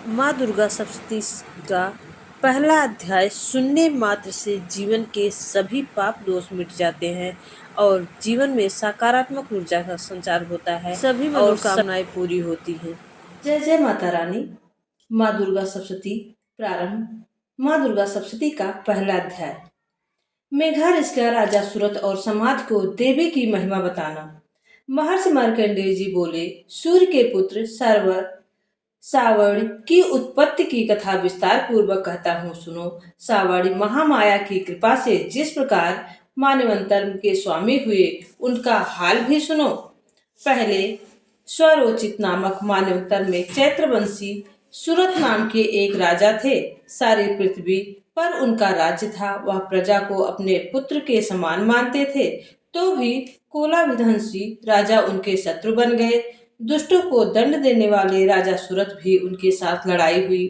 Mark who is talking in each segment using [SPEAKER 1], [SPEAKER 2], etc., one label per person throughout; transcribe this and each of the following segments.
[SPEAKER 1] माँ दुर्गा सप्तशती का पहला अध्याय सुनने मात्र से जीवन के सभी पाप दोष मिट जाते हैं और जीवन में सकारात्मक ऊर्जा का संचार होता है, सभी मनोकामनाएं पूरी होती हैं।
[SPEAKER 2] जय जय माता रानी। माँ दुर्गा सप्तशती प्रारंभ। माँ दुर्गा सप्तशती का पहला अध्याय। मेघारिष्का राजा सूरत और समाज को देवी की महिमा बताना। महर्षि मार्कंडेय जी बोले, सूर्य के पुत्र सर्वर सावड़ की उत्पत्ति की कथा विस्तार पूर्वक कहता हूँ, सुनो। सावड़ महामाया की कृपा से जिस प्रकार मानवंतर के स्वामी हुए, उनका हाल भी सुनो। पहले स्वरोचित नामक मानवंतर में चैत्रवंशी सूरत नाम के एक राजा थे। सारी पृथ्वी पर उनका राज्य था। वह प्रजा को अपने पुत्र के समान मानते थे, तो भी कोलाविधंसी राजा उनके शत्रु बन गए। दुष्टों को दंड देने वाले राजा सूरत भी उनके साथ लड़ाई हुई।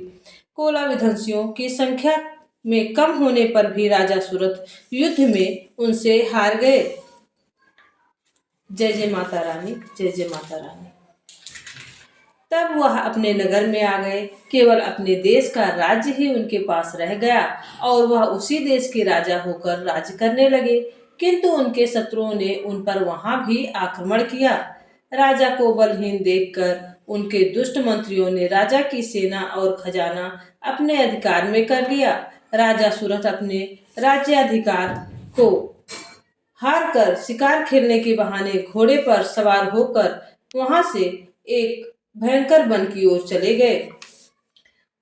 [SPEAKER 2] कोलाविधंसियों की संख्या में कम होने पर भी राजा सूरत युद्ध में उनसे हार गए। जय जय माता रानी, जय जय माता रानी। तब वह अपने नगर में आ गए। केवल अपने देश का राज्य ही उनके पास रह गया और वह उसी देश के राजा होकर राज्य करने लगे। किंतु उनके शत्रुओं ने उन पर वहां भी आक्रमण किया। राजा को बलहीन देखकर उनके दुष्ट मंत्रियों ने राजा की सेना और खजाना अपने अधिकार में कर लिया। राजा सूरत अपने राज्याधिकार को हार कर शिकार खेलने के बहाने घोड़े पर सवार होकर वहां से एक भयंकर वन की ओर चले गए।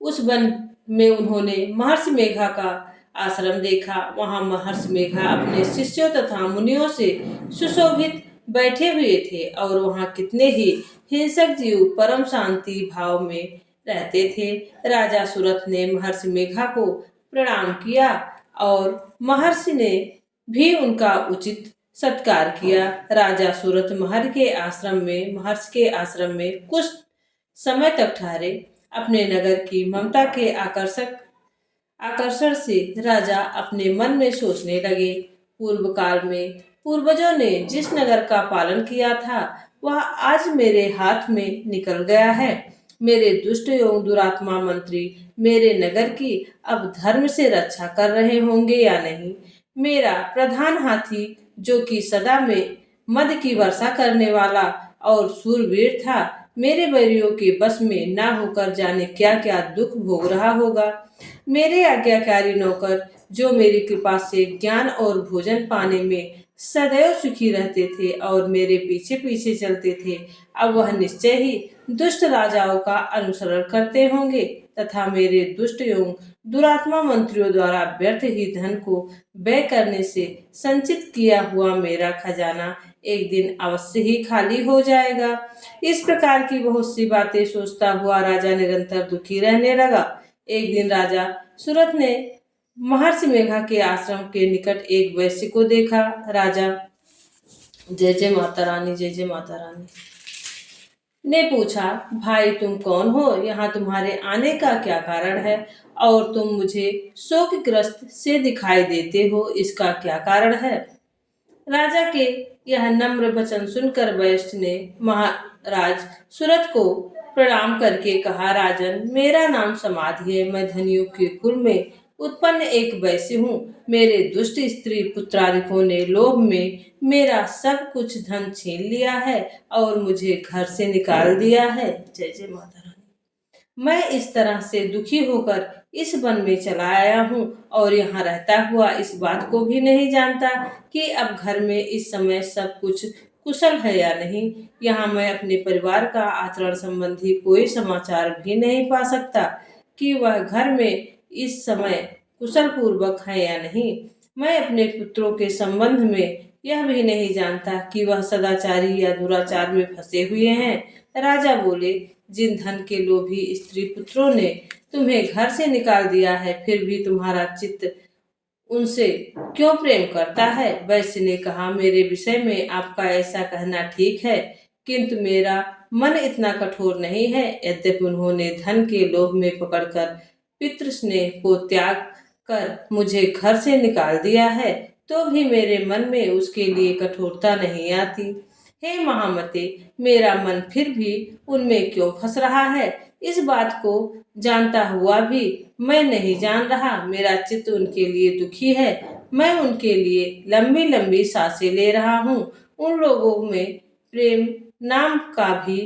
[SPEAKER 2] उस वन में उन्होंने महर्षि मेघा का आश्रम देखा। वहां महर्षि मेघा अपने शिष्यों तथा मुनियों से सुशोभित बैठे हुए थे और वहां कितने ही हिंसक जीव परम शांति भाव में रहते थे। राजा सूरत ने महर्षि मेघा को प्रणाम किया और महर्षि ने भी उनका उचित सत्कार किया। राजा सूरत महर्षि के आश्रम में कुछ समय तक ठहरे। अपने नगर की ममता के आकर्षण से राजा अपने मन में सोचने लगे, पूर्व काल में पूर्वजों ने जिस नगर का पालन किया था, वह आज मेरे हाथ में निकल गया है। मेरे दुष्ट एवं दुरात्मा मंत्री मेरे नगर की अब धर्म से रक्षा कर रहे होंगे या नहीं। मेरा प्रधान हाथी, जो कि सदा में मद की वर्षा करने वाला और सूरवीर था, मेरे बैरियों के बस में ना होकर जाने क्या क्या दुख भोग रहा होगा। मेरे आज्ञाकारी नौकर, जो मेरी कृपा से ज्ञान और भोजन पाने में सदैव सुखी रहते थे और मेरे पीछे पीछे चलते थे, अब वह निश्चय ही दुष्ट राजाओं का अनुसरण करते होंगे तथा मेरे दुष्ट एवं दुरात्मा मंत्रियों द्वारा व्यर्थ ही धन को व्यय करने से संचित किया हुआ मेरा खजाना एक दिन अवश्य ही खाली हो जाएगा। इस प्रकार की बहुत सी बातें सोचता हुआ राजा निरंतर दुखी रहने लगा। एक दिन राजा सूरत ने महर्षि मेघा के आश्रम के निकट एक वैश्य को देखा। राजा जय जय माता रानी, जय जय माता रानी ने पूछा, भाई तुम कौन हो? यहाँ तुम्हारे आने का क्या कारण है और तुम मुझे शोकग्रस्त से दिखाई देते हो, इसका क्या कारण है? राजा के यह नम्र वचन सुनकर वैश्य ने महाराज सूरत को प्रणाम करके कहा, राजन, मेरा नाम समाधि है। मैं धनियों के कुल में उत्पन्न एक वैश्य हूँ। मेरे दुष्ट स्त्री पुत्रादिकों ने लोभ में मेरा सब कुछ धन छीन लिया है और मुझे घर से निकाल दिया है। जय जय माता रानी। मैं इस तरह से दुखी होकर इस वन में चला आया हूँ और यहाँ रहता हुआ इस बात को भी नहीं जानता कि अब घर में इस समय सब कुछ कुशल है या नहीं। यहाँ मैं अपने परिवार का आचरण संबंधी कोई समाचार भी नहीं पा सकता कि वह घर में इस समय कुशल पूर्वक है या नहीं। मैं अपने पुत्रों के संबंध में यह भी नहीं जानता कि वह सदाचारी या दुराचार में फंसे हुए हैं। राजा बोले, जिन धन के लोभी स्त्री पुत्रों ने तुम्हें घर से निकाल दिया है, फिर भी तुम्हारा चित्त उनसे क्यों प्रेम करता है? वैश्य ने कहा, मेरे विषय में आपका ऐसा कहना ठीक है, किंतु मेरा मन इतना कठोर नहीं है। यद्यपि उन्होंने धन के लोभ में पकड़कर पितृस्नेह को त्याग कर मुझे घर से निकाल दिया है, तो भी मेरे मन में उसके लिए कठोरता नहीं आती। हे महामते, मेरा मन फिर भी उनमें क्यों फंस रहा है? इस बात को जानता हुआ भी मैं नहीं जान रहा। मेरा चित्त उनके लिए दुखी है। मैं उनके लिए लंबी लंबी सांसें ले रहा हूँ। उन लोगों में प्रेम नाम का भी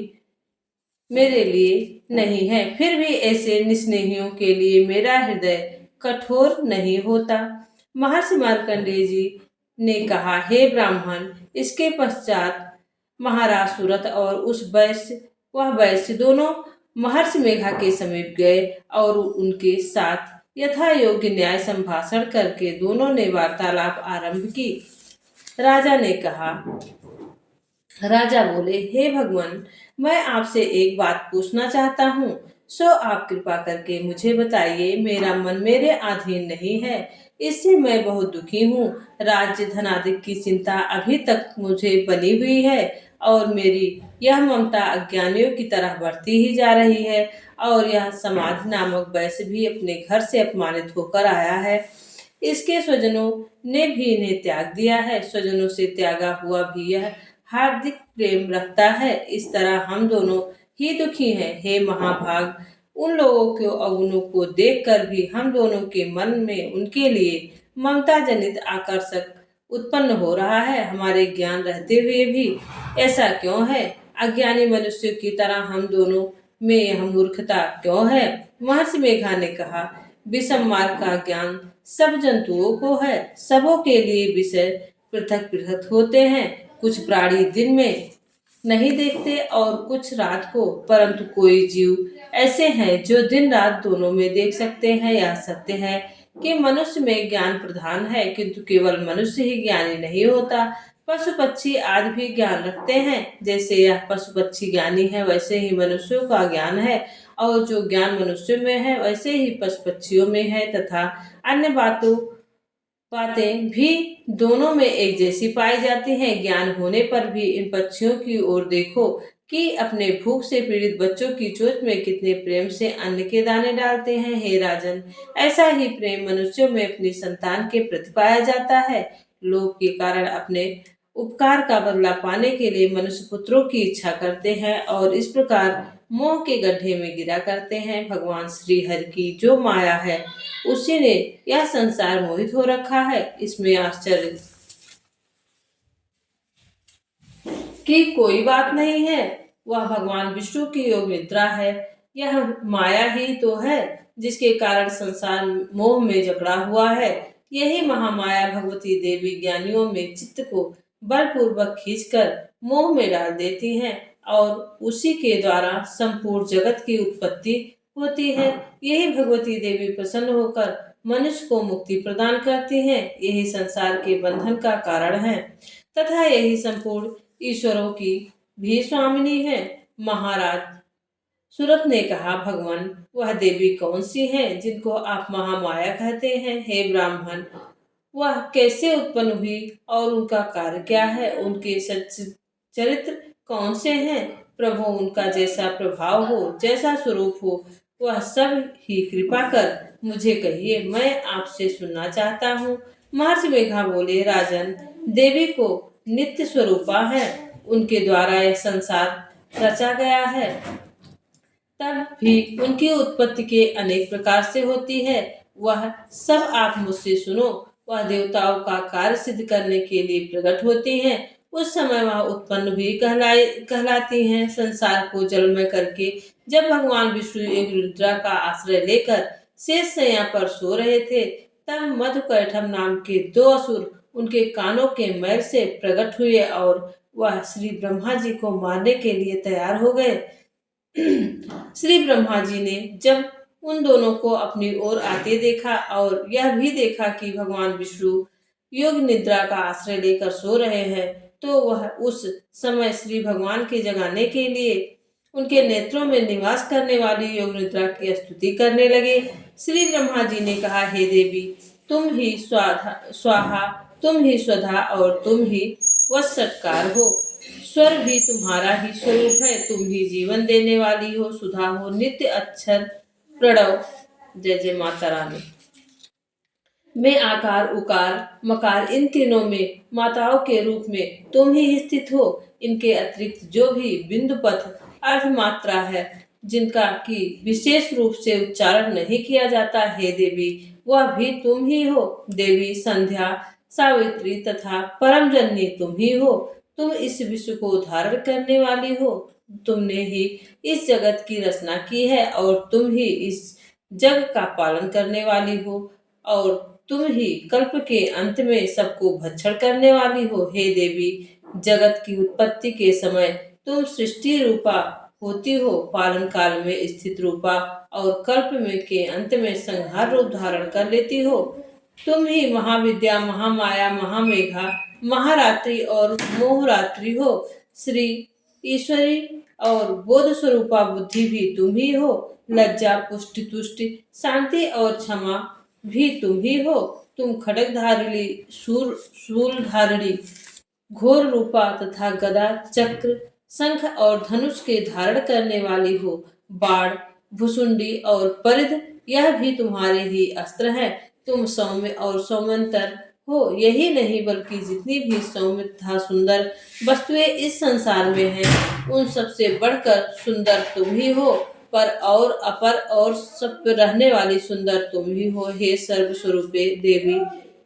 [SPEAKER 2] मेरे लिए नहीं है। फिर भी ऐसे निस्नेहियों के लिए मेरा हृदय कठोर नहीं होता। महर्षि मार्कंडेय जी ने कहा, हे ब्राह्मण। इसके पश्चात महाराज सूरत और वह वैश्य दोनों महर्षि मेघा के समीप गए और उनके साथ यथा योग्य न्याय संभाषण करके दोनों ने वार्तालाप आरंभ की। राजा ने कहा, राजा बोले, हे भगवान, मैं आपसे एक बात पूछना चाहता हूँ। सो आप कृपा करके मुझे बताइए। मेरा मन मेरे अधीन नहीं है। इससे मैं बहुत दुखी हूँ। राज्य धनादिक की चिंता अभी तक मुझे बनी हुई है और मेरी यह ममता अज्ञानियों की तरह बढ़ती ही जा रही है। और यह समाज नामक वैश्य भी अपने घर से अपमानित होकर आया है। इसके स्वजनों ने भी इन्हें त्याग दिया है। स्वजनों से त्यागा हुआ भी यह हार्दिक प्रेम रखता है। इस तरह हम दोनों ही दुखी हैं। हे महाभाग, उन लोगों के अवगुणों को देखकर भी हम दोनों के मन में उनके लिए ममता जनित आकर्षक उत्पन्न हो रहा है। हमारे ज्ञान रहते हुए भी ऐसा क्यों है? अज्ञानी मनुष्यों की तरह हम दोनों में यह मूर्खता क्यों है? महर्षि मेघा ने कहा, विषम मार्ग का ज्ञान सब जंतुओं को है। सबों के लिए विषय पृथक पृथक होते हैं। कुछ प्राणी दिन में नहीं देखते और कुछ रात को, परंतु कोई जीव ऐसे हैं जो दिन रात दोनों में देख सकते हैं। यह सत्य है कि मनुष्य में ज्ञान प्रधान है, किंतु केवल मनुष्य ही ज्ञानी नहीं होता। पशु पक्षी आदि भी ज्ञान रखते हैं। जैसे यह पशु पक्षी ज्ञानी है, वैसे ही मनुष्यों का ज्ञान है। और जो ज्ञान मनुष्यों में है, वैसे ही पशु पक्षियों में है। तथा अन्य बातें भी दोनों में एक जैसी पाई जाती हैं। ज्ञान होने पर भी इन पक्षियों की ओर देखो कि अपने भूख से पीड़ित बच्चों की चोंच में कितने प्रेम से अन्न के दाने डालते हैं। हे राजन, ऐसा ही प्रेम मनुष्यों में अपनी संतान के प्रति पाया जाता है। लोभ के कारण अपने उपकार का बदला पाने के लिए मनुष्य पुत्रों की इच्छा करते हैं और इस प्रकार मोह के गड्ढे में गिरा करते हैं। भगवान श्री हरि की जो माया है, उसी ने यह संसार मोहित हो रखा है। इसमें आश्चर्य की कोई बात नहीं है। वह भगवान विष्णु की योग निद्रा है। यह माया ही तो है जिसके कारण संसार मोह में जकड़ा हुआ है। यही महामाया भगवती देवी ज्ञानियों में चित्त को बलपूर्वक खींचकर मोह में डाल देती हैं और उसी के द्वारा संपूर्ण जगत की उत्पत्ति होती है। यही भगवती देवी प्रसन्न होकर मनुष्य को मुक्ति प्रदान करती हैं। यही संसार के बंधन का कारण है तथा यही संपूर्ण ईश्वरों की भी स्वामिनी है। महाराज सूरत ने कहा, भगवान, वह देवी कौन सी है जिनको आप महामाया कहते हैं? हे ब्राह्मण, वह कैसे उत्पन्न हुई और उनका कार्य क्या है? उनके चरित्र कौन से हैं? प्रभु, उनका जैसा प्रभाव हो, जैसा स्वरूप हो, वह सब ही कृपा कर मुझे कहिए। मैं आपसे सुनना चाहता हूँ। महर्षि मेघा बोले, राजन, देवी को नित्य स्वरूपा है। उनके द्वारा यह संसार रचा गया है। तब भी उनकी उत्पत्ति के अनेक प्रकार से होती है। वह सब आप मुझसे सुनो। वह देवताओं का कार्य सिद्ध करने के लिए प्रकट होती हैं। उस समय वह उत्पन्न हुई कहलाती हैं। संसार को जलमय करके जब भगवान विष्णु एक रुद्रा का आश्रय लेकर शेष शैया पर सो रहे थे, तब मधुकैटभ नाम के दो असुर उनके कानों के मैल से प्रकट हुए और वह श्री ब्रह्मा जी को मारने के लिए तैयार हो गए। श्री ब्रह्मा जी ने जब उन दोनों को अपनी ओर आते देखा और यह भी देखा कि भगवान विष्णु योग निद्रा का आश्रय लेकर सो रहे हैं, तो वह उस समय श्री भगवान के जगाने के लिए उनके नेत्रों में निवास करने वाली योग निद्रा की स्तुति करने लगे। श्री ब्रह्मा जी ने कहा, हे देवी, तुम ही स्वाहा, तुम ही स्वधा और तुम ही वत्सत्कार हो। स्वर भी तुम्हारा ही स्वरूप है। तुम ही जीवन देने वाली हो, सुधा हो, नित्य अक्षर प्रणव। जय जय माता रानी। मैं आकार, उकार, मकार, इन तीनों में माताओं के रूप में तुम ही स्थित हो। इनके अतिरिक्त जो भी बिंदु पथ अर्थ मात्रा है, जिनका कि विशेष रूप से उच्चारण नहीं किया जाता, हे देवी, वह भी तुम ही हो। देवी संध्या, सावित्री तथा परम जननी तुम ही हो। तुम इस विश्व को धारण करने वाली हो। तुमने ही इस जगत की रचना की है और तुम ही इस जग का पालन करने वाली हो, और तुम ही कल्प के अंत में सबको भक्षण करने वाली हो। हे देवी, जगत की उत्पत्ति के समय तुम सृष्टि रूपा होती हो, पालन काल में स्थित रूपा, और कल्प में के अंत में संहार रूप धारण कर लेती हो। तुम ही महाविद्या, महामाया, महामेघा, महारात्रि और मोहरात्रि हो। श्री ईश्वरी और बोध स्वरूपा बुद्धि भी तुम ही हो। लज्जा, पुष्टि, तुष्टि, शांति और क्षमा भी तुम ही हो। तुम खड्ग धारिणी, शूल धारिणी, घोर रूपा तथा गदा, चक्र, शंख और धनुष के धारण करने वाली हो। बाण, भुसुंडी और परिध, यह भी तुम्हारे ही अस्त्र हैं। तुम सौम्य और सौम्यंतर हो। यही नहीं बल्कि जितनी भी सौम्य तथा सुंदर वस्तुएं इस संसार में हैं, उन सबसे बढ़कर सुंदर तुम ही हो। पर और अपर और सब पे रहने वाली सुंदर तुम ही हो। हे सर्वस्वरूपे देवी,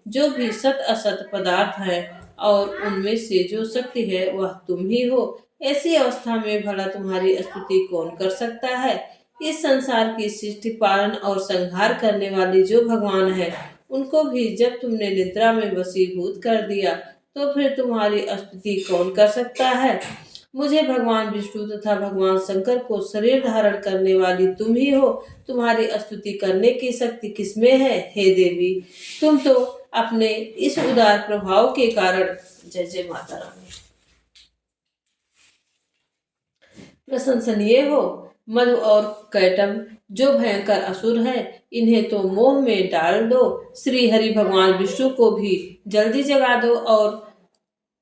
[SPEAKER 2] जो भी सत असत पदार्थ है और उनमें से जो शक्ति है वह तुम ही हो। ऐसी अवस्था में भला तुम्हारी स्तुति कौन कर सकता है। इस संसार की सृष्टि, पालन और संहार करने वाले जो भगवान है, उनको भी जब तुमने निद्रा में वशीभूत कर दिया, तो फिर तुम्हारी स्तुति कौन कर सकता है। मुझे भगवान विष्णु तथा भगवान शंकर को शरीर धारण करने वाली तुम ही हो। तुम्हारी स्तुति करने की शक्ति किसमें है। हे देवी, तुम तो अपने इस उदार प्रभाव के कारण, जय जय माता रानी, प्रशंसनीय हो। मधु और कैटभ जो भयंकर असुर हैं, इन्हें तो मोह में डाल दो। श्री हरि भगवान विष्णु को भी जल्दी जगा दो और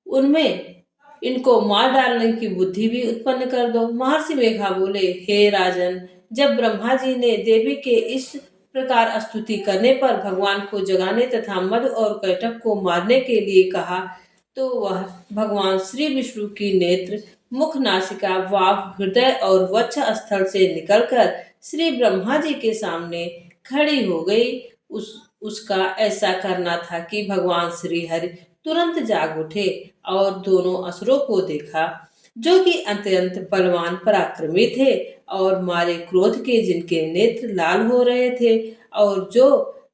[SPEAKER 2] उनमें इनको मार डालने की बुद्धि भी उत्पन्न कर दो। महर्षि मेघा बोले, हे राजन, जब ब्रह्मा जी ने देवी के इस प्रकार स्तुति करने पर भगवान को जगाने तथा मधु और कैटभ को मारने के लिए कहा, तो वह भगवान श्री विष्णु की नेत्र, मुख, नासिका, वाफ, हृदय और वक्ष स्थल से निकलकर श्री ब्रह्मा जी के सामने खड़ी हो गई। उसका ऐसा करना था कि भगवान श्री हरि तुरंत जाग उठे और दोनों असुरों को देखा, जो कि अत्यंत बलवान पराक्रमी थे और मारे क्रोध के जिनके नेत्र लाल हो रहे थे, और जो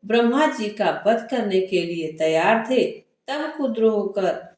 [SPEAKER 2] ब्रह्मा जी का वध करने के लिए तैयार थे। तब क्रुद्ध होकर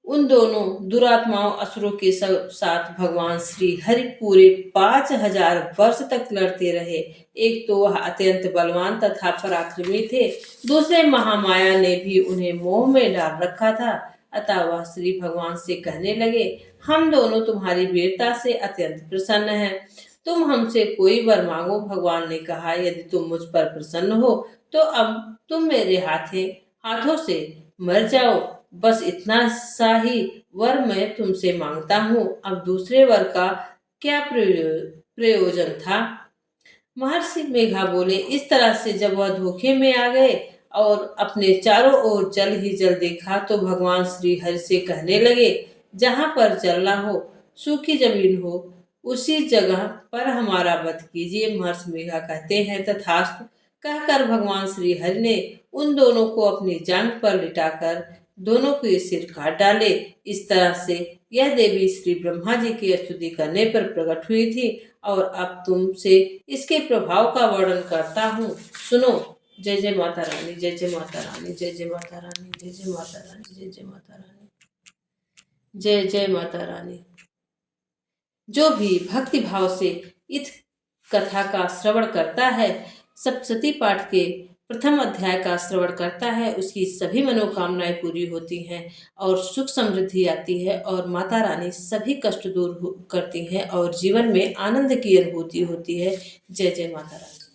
[SPEAKER 2] उन दोनों दुरात्माओं असुरों के साथ भगवान श्री हरि पूरे 5000 वर्ष तक लड़ते रहे। एक तो वह अत्यंत बलवान तथा पराक्रमी थे, दूसरे महामाया ने भी उन्हें मोह में डाल रखा था। अतः वह श्री भगवान से कहने लगे, हम दोनों तुम्हारी वीरता से अत्यंत प्रसन्न हैं। तुम हमसे कोई वर मांगो। भगवान ने कहा, यदि तुम मुझ पर प्रसन्न हो तो अब तुम मेरे हाथों से मर जाओ। बस इतना सा ही वर मैं तुमसे मांगता हूँ। अब दूसरे वर का क्या प्रयोजन था। महर्षि मेघा बोले, इस तरह से जब वह धोखे में आ गए और अपने चारों ओर जल ही जल देखा, तो भगवान श्री हरि से कहने लगे, जहाँ पर जलना हो, सूखी जमीन हो, उसी जगह पर हमारा वध कीजिए। महर्षि मेघा कहते हैं, तथास्तु कहकर भगवान श्री हरि ने उन दोनों को अपनी जांघ पर लिटाकर दोनों के सिर काट डाले। इस तरह से यह देवी श्री ब्रह्मा जी की स्तुति करने पर प्रकट हुई थी, और अब तुमसे इसके प्रभाव का वर्णन करता हूँ, सुनो। जय जय माता रानी, जय जय माता रानी, जय जय माता रानी, जय जय माता रानी, जय जय माता रानी, जय जय माता रानी। जो भी भक्ति भाव से इस कथा का श्रवण करता है, सप्तशती पाठ के प्रथम अध्याय का श्रवण करता है, उसकी सभी मनोकामनाएं पूरी होती हैं और सुख समृद्धि आती है, और माता रानी सभी कष्ट दूर करती हैं और जीवन में आनंद की अनुभूति होती है। जय जय माता रानी।